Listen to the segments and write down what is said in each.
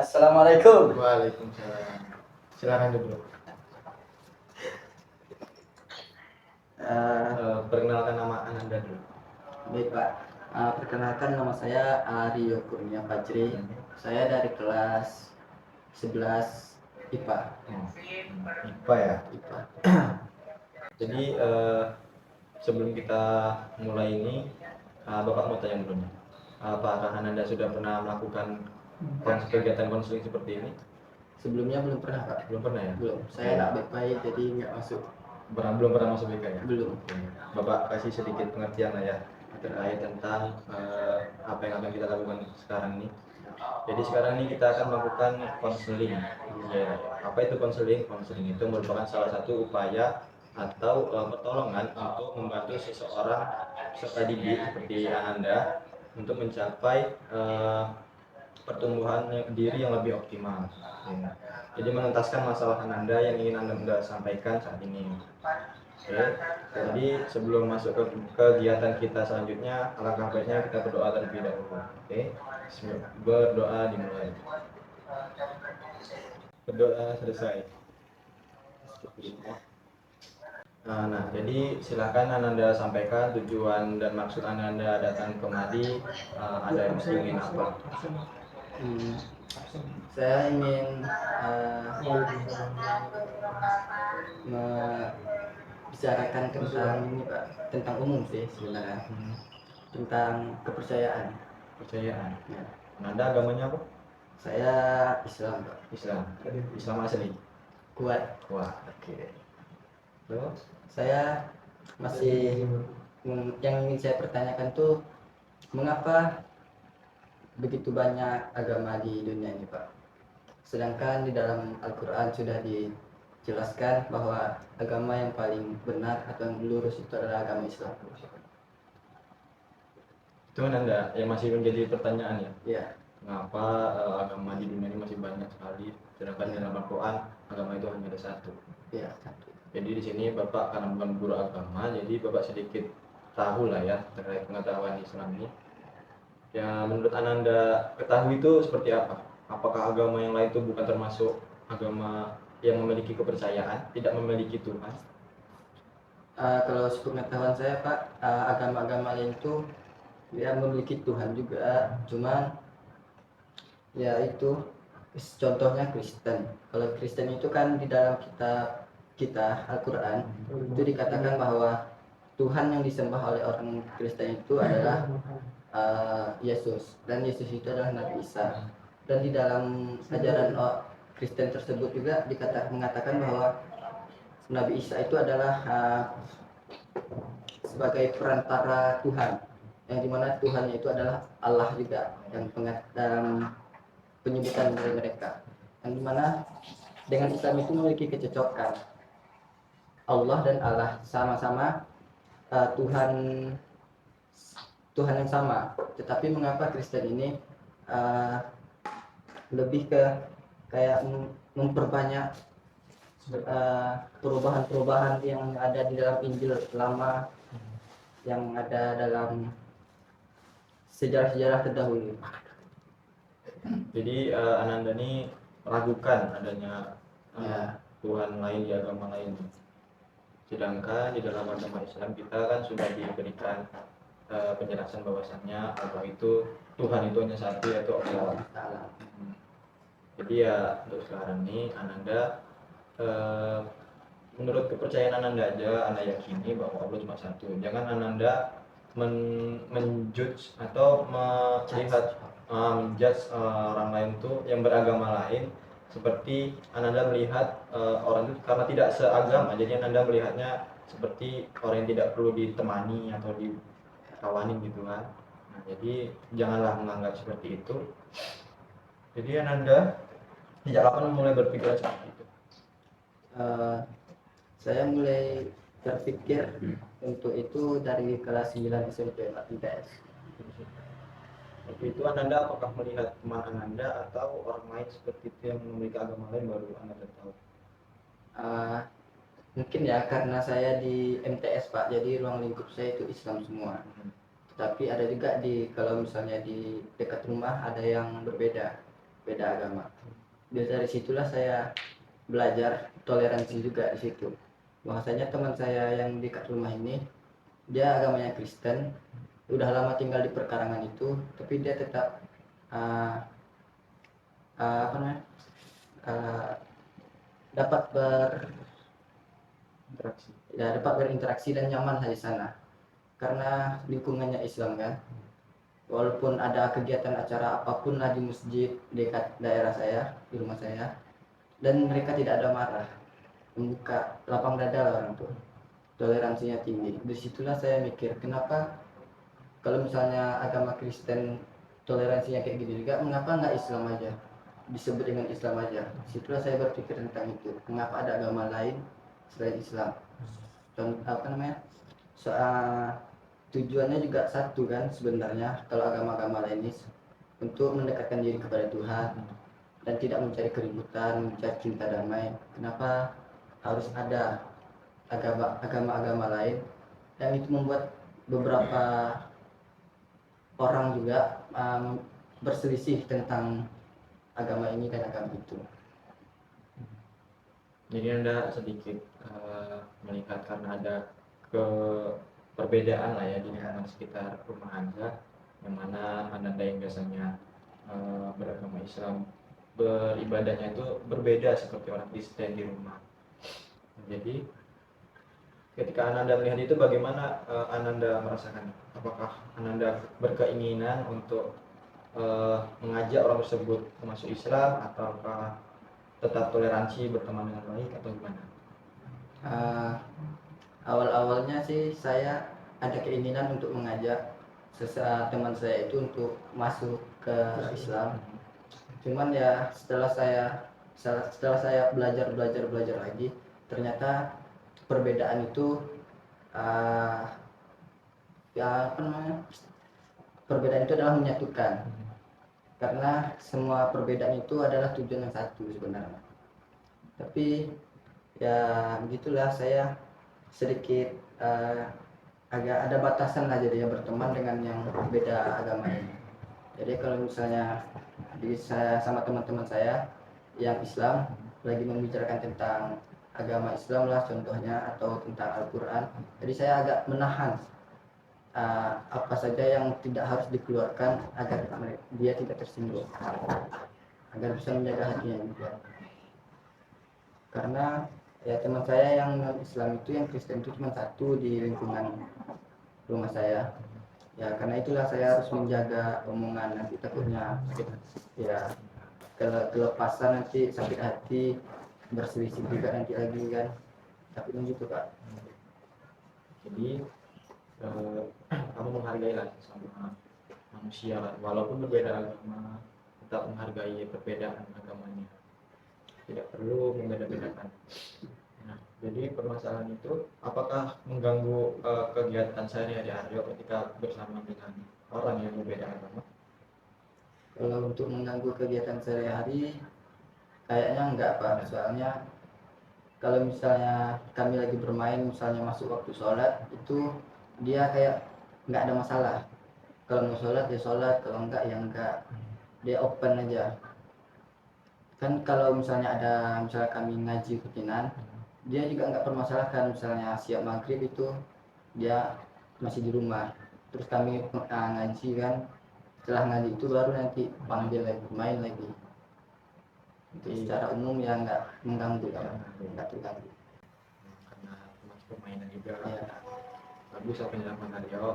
Assalamualaikum. Waalaikumsalam. Silakan dulu. Perkenalkan nama Ananda dulu. Baik Pak, perkenalkan nama saya Aryo Kurnia Fajri. Saya dari kelas 11 IPA. IPA ya. IPA. Jadi sebelum kita mulai ini, Bapak mau tanya dulu nih. Apakah Ananda sudah pernah melakukan kegiatan konseling seperti ini? Sebelumnya belum pernah Pak. Belum pernah ya? Belum. Saya anak baik-baik jadi nggak masuk. Belum pernah masuk BK ya? Belum. Bapak kasih sedikit pengertian lah ya terkait tentang apa yang akan kita lakukan sekarang ini. Jadi sekarang ini kita akan melakukan konseling. Ya, apa itu konseling? Konseling itu merupakan salah satu upaya atau pertolongan untuk membantu seseorang peserta didik seperti Ananda untuk mencapai pertumbuhan diri yang lebih optimal. Ya. Jadi menuntaskan masalah Ananda yang ingin Anda sampaikan saat ini. Oke. Jadi sebelum masuk ke kegiatan kita selanjutnya, alangkah baiknya kita berdoa terlebih dahulu. Oke. Berdoa dimulai. Berdoa selesai. Nah, jadi silakan Ananda sampaikan tujuan dan maksud Ananda datang kemari. Ada yang ingin apa? Saya ingin membicarakan tentang ini Pak, tentang umum sih sebenarnya, tentang kepercayaan. Kepercayaan. Ya. Ananda agamanya apa? Saya Islam Pak. Islam asli. Kuat. Oke. Terus Saya masih yang ingin saya pertanyakan tuh, mengapa begitu banyak agama di dunia ini Pak? Sedangkan di dalam Al-Quran sudah dijelaskan bahwa agama yang paling benar atau yang lurus itu adalah agama Islam. itu Ananda yang masih menjadi pertanyaan ya? Iya. Mengapa agama di dunia ini masih banyak sekali, sedangkan dalam Al-Quran agama itu hanya ada satu? Iya, satu. Jadi di sini Bapak karena bukan guru agama, jadi Bapak sedikit tahu lah ya terkait pengetahuan Islam ini. Ya menurut Ananda ketahui itu seperti apa? Apakah agama yang lain itu bukan termasuk agama yang memiliki kepercayaan, tidak memiliki Tuhan? Kalau sepengetahuan saya Pak, agama-agama lain itu ya memiliki Tuhan juga, cuman ya itu contohnya Kristen. Kalau Kristen itu kan di dalam kitab kita Al-Quran itu dikatakan bahwa Tuhan yang disembah oleh orang Kristen itu adalah Yesus, dan Yesus itu adalah Nabi Isa. Dan di dalam ajaran Kristen tersebut juga mengatakan bahwa Nabi Isa itu adalah sebagai perantara Tuhan, yang dimana Tuhannya itu adalah Allah juga, yang dalam penyebutan dari mereka, yang dimana dengan Islam itu memiliki kecocokan. Allah dan Allah sama-sama Tuhan yang sama, tetapi mengapa Kristen ini lebih ke kayak memperbanyak perubahan-perubahan yang ada di dalam Injil lama, yang ada dalam sejarah-sejarah terdahulu. Jadi Ananda ini meragukan adanya Tuhan lain di agama lain. Sedangkan di dalam agama Islam kita kan sudah diberikan penjelasan bahwasannya bahwa itu Tuhan itu hanya satu, yaitu Allah. Jadi ya untuk sekarang ini Ananda menurut kepercayaan Ananda aja, Anda yakini bahwa Allah cuma satu. Jangan Ananda menjudge atau melihat menjudge orang lain tuh yang beragama lain seperti Ananda melihat orang itu karena tidak seagama, jadi Ananda melihatnya seperti orang yang tidak perlu ditemani atau dikawani gitu kan. Nah, jadi janganlah menganggap seperti itu. Jadi Ananda sejak kapan mulai berpikir seperti itu? Saya mulai berpikir untuk itu dari kelas 9 SMP Pak, IPS. Waktu itu Ananda apakah melihat teman Ananda atau orang lain seperti itu yang memiliki agama lain baru Ananda tahu? Mungkin ya karena saya di MTS Pak, jadi ruang lingkup saya itu Islam semua. Tapi ada juga kalau misalnya di dekat rumah ada yang berbeda beda agama. Dari situlah saya belajar toleransi juga di situ. Bahwasanya teman saya yang di dekat rumah ini dia agamanya Kristen, udah lama tinggal di perkarangan itu, tapi dia tetap uh, apa namanya uh, dapat Interaksi. dapat berinteraksi dan nyaman di sana karena lingkungannya Islam kan. Walaupun ada kegiatan acara apapun lah di masjid dekat daerah saya, di rumah saya, dan mereka tidak ada marah, membuka lapang dada lah orang tuh, toleransinya tinggi. Disitulah saya mikir kenapa kalau misalnya agama Kristen toleransinya kayak gitu juga, mengapa nggak Islam aja, disebut dengan Islam aja. Disitulah saya berpikir tentang itu, mengapa ada agama lain selain Islam. Apa namanya, soal tujuannya juga satu kan sebenarnya. Kalau agama-agama lain ini untuk mendekatkan diri kepada Tuhan dan tidak mencari keributan, mencari cinta damai. Kenapa harus ada agama-agama lain yang itu membuat beberapa orang juga berselisih tentang agama ini dan agama itu. Jadi Anda sedikit melihat karena ada perbedaan lah ya di lingkungan sekitar rumah Anda, yang mana Anda yang biasanya beragama Islam beribadahnya itu berbeda seperti orang Kristen di rumah. Jadi ketika Ananda melihat itu, bagaimana Ananda merasakan? Apakah Ananda berkeinginan untuk mengajak orang tersebut masuk Islam, ataukah tetap toleransi berteman dengan baik, atau gimana? Awal-awalnya sih saya ada keinginan untuk mengajak teman saya itu untuk masuk ke Islam. Cuman ya setelah saya belajar lagi, ternyata perbedaan itu ya apa namanya, perbedaan itu adalah menyatukan, karena semua perbedaan itu adalah tujuan yang satu sebenarnya. Tapi ya begitulah, saya sedikit agak ada batasan lah jadinya berteman dengan yang beda agama ini. Jadi kalau misalnya saya sama teman-teman saya yang Islam lagi membicarakan tentang agama Islam lah contohnya, atau tentang Al-Quran, jadi saya agak menahan apa saja yang tidak harus dikeluarkan agar dia tidak tersinggung, agar bisa menjaga hatinya juga. Karena ya teman saya yang non Islam itu, yang Kristen itu cuma satu di lingkungan rumah saya. Ya karena itulah saya harus menjaga omongan, nanti takutnya ya kelepasan, nanti sakit hati, berselisih juga nanti lagi kan, takutnya gitu Pak. Jadi kamu menghargai lah sama manusia, walaupun berbeda agama, tetap menghargai perbedaan agamanya, tidak perlu membeda-bedakan. Nah, jadi permasalahan itu apakah mengganggu kegiatan sehari-hari Aryo ketika bersama dengan orang yang berbeda agama? Kalau untuk mengganggu kegiatan sehari-hari kayaknya enggak Pak, soalnya kalau misalnya kami lagi bermain, misalnya masuk waktu sholat, itu dia kayak nggak ada masalah. Kalau mau sholat ya sholat, kalau enggak ya enggak, dia open aja. Kan kalau misalnya kami ngaji rutinan, dia juga nggak permasalahkan. Misalnya siap maghrib itu dia masih di rumah, terus kami ngaji kan, setelah ngaji itu baru nanti panggil lagi, main lagi. Itu secara umum ya nggak mengganggu, nggak terganggu. Karena termasuk permainan juga. Ya. Bagus apa yang dilakukan Aryo.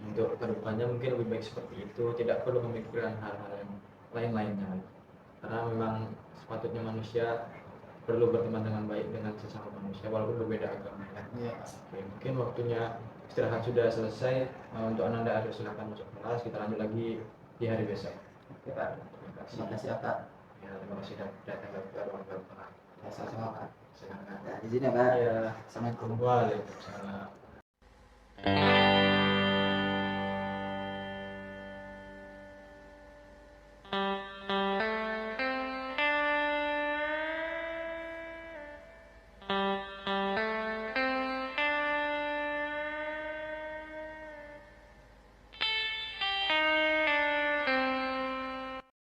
Untuk kedepannya mungkin lebih baik seperti itu, tidak perlu memikirkan hal-hal yang lain-lainnya. Karena memang sepatutnya manusia perlu berteman dengan baik dengan sesama manusia walaupun berbeda agama ya. Ya. Oke, mungkin waktunya istirahat sudah selesai. Untuk Ananda Aryo silakan masuk kelas, kita lanjut lagi di hari besok. Oke Pak, terima kasih ya Pak. Ya, terima kasih sudah datang ke ruang Bapak. Ya, sama-sama Pak. Silakan. Ya, di sini ya Pak. Ya. Assalamualaikum. Waalaikumsalam.